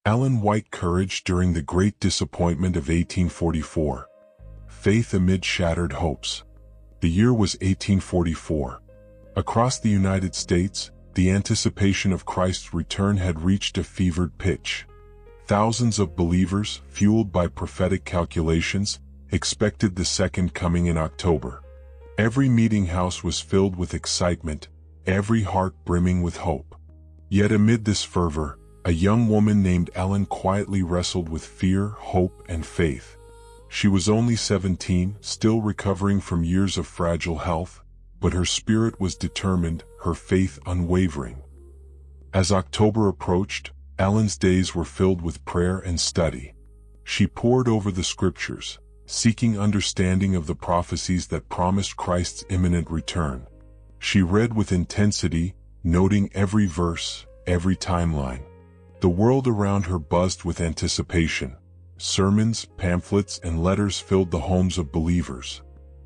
Ellen White Courage during the Great Disappointment of 1844. Faith amid shattered hopes. The year was 1844. Across the United States, the anticipation of Christ's return had reached a fevered pitch. Thousands of believers, fueled by prophetic calculations, expected the second coming in October. Every meeting house was filled with excitement, every heart brimming with hope. Yet amid this fervor, a young woman named Ellen quietly wrestled with fear, hope, and faith. She was only 17, still recovering from years of fragile health, but her spirit was determined, her faith unwavering. As October approached, Ellen's days were filled with prayer and study. She pored over the scriptures, seeking understanding of the prophecies that promised Christ's imminent return. She read with intensity, noting every verse, every timeline. The world around her buzzed with anticipation. Sermons, pamphlets, and letters filled the homes of believers.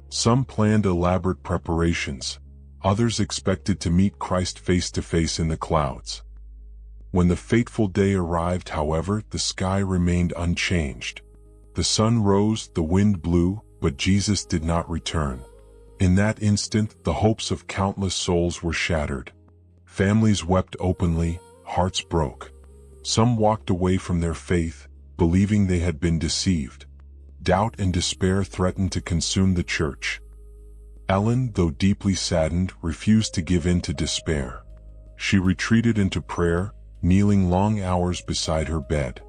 Some planned elaborate preparations. Others expected to meet Christ face to face in the clouds. When the fateful day arrived, however, the sky remained unchanged. The sun rose, the wind blew, but Jesus did not return. In that instant, the hopes of countless souls were shattered. Families wept openly, hearts broke. Some walked away from their faith, believing they had been deceived. Doubt and despair threatened to consume the church. Ellen, though deeply saddened, refused to give in to despair. She retreated into prayer, kneeling long hours beside her bed.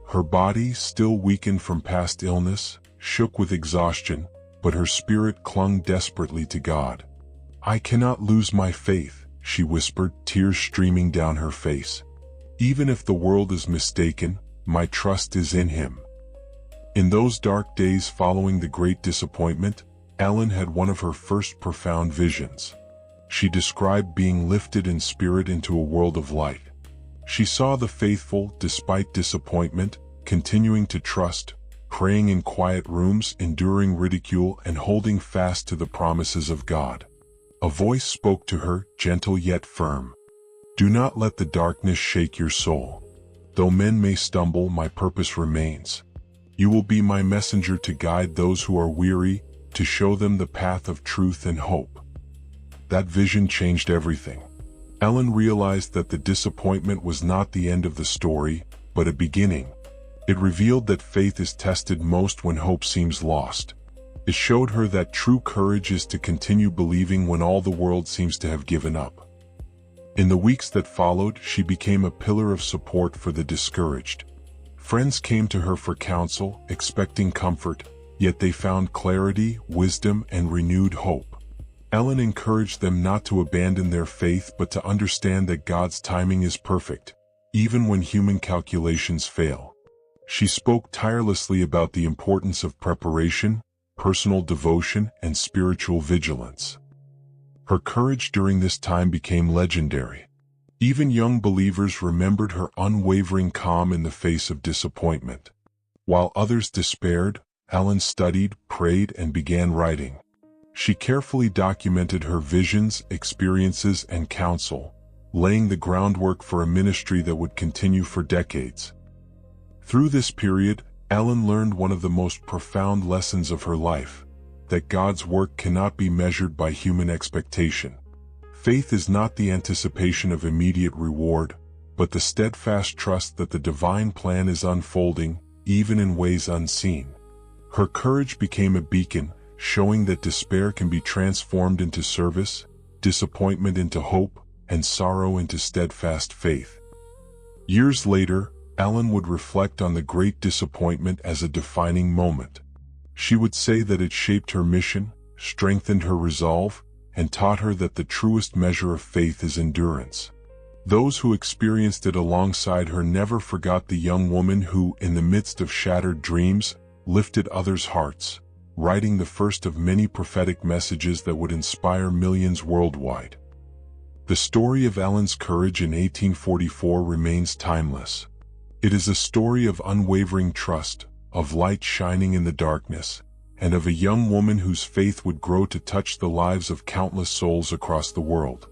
Her body, still weakened from past illness, shook with exhaustion, but her spirit clung desperately to God. "I cannot lose my faith," she whispered, tears streaming down her face. "Even if the world is mistaken, my trust is in Him." In those dark days following the Great Disappointment, Ellen had one of her first profound visions. She described being lifted in spirit into a world of light. She saw the faithful, despite disappointment, continuing to trust, praying in quiet rooms, enduring ridicule, and holding fast to the promises of God. A voice spoke to her, gentle yet firm. "Do not let the darkness shake your soul. Though men may stumble, my purpose remains. You will be my messenger to guide those who are weary, to show them the path of truth and hope." That vision changed everything. Ellen realized that the disappointment was not the end of the story, but a beginning. It revealed that faith is tested most when hope seems lost. It showed her that true courage is to continue believing when all the world seems to have given up. In the weeks that followed, she became a pillar of support for the discouraged. Friends came to her for counsel, expecting comfort, yet they found clarity, wisdom, and renewed hope. Ellen encouraged them not to abandon their faith but to understand that God's timing is perfect, even when human calculations fail. She spoke tirelessly about the importance of preparation, personal devotion, and spiritual vigilance. Her courage during this time became legendary. Even young believers remembered her unwavering calm in the face of disappointment. While others despaired, Ellen studied, prayed, and began writing. She carefully documented her visions, experiences, and counsel, laying the groundwork for a ministry that would continue for decades. Through this period, Ellen learned one of the most profound lessons of her life, that God's work cannot be measured by human expectation. Faith is not the anticipation of immediate reward, but the steadfast trust that the divine plan is unfolding, even in ways unseen. Her courage became a beacon, showing that despair can be transformed into service, disappointment into hope, and sorrow into steadfast faith. Years later, Ellen would reflect on the Great Disappointment as a defining moment. She would say that it shaped her mission, strengthened her resolve, and taught her that the truest measure of faith is endurance. Those who experienced it alongside her never forgot the young woman who, in the midst of shattered dreams, lifted others' hearts, writing the first of many prophetic messages that would inspire millions worldwide. The story of Ellen's courage in 1844 remains timeless. It is a story of unwavering trust, of light shining in the darkness, and of a young woman whose faith would grow to touch the lives of countless souls across the world.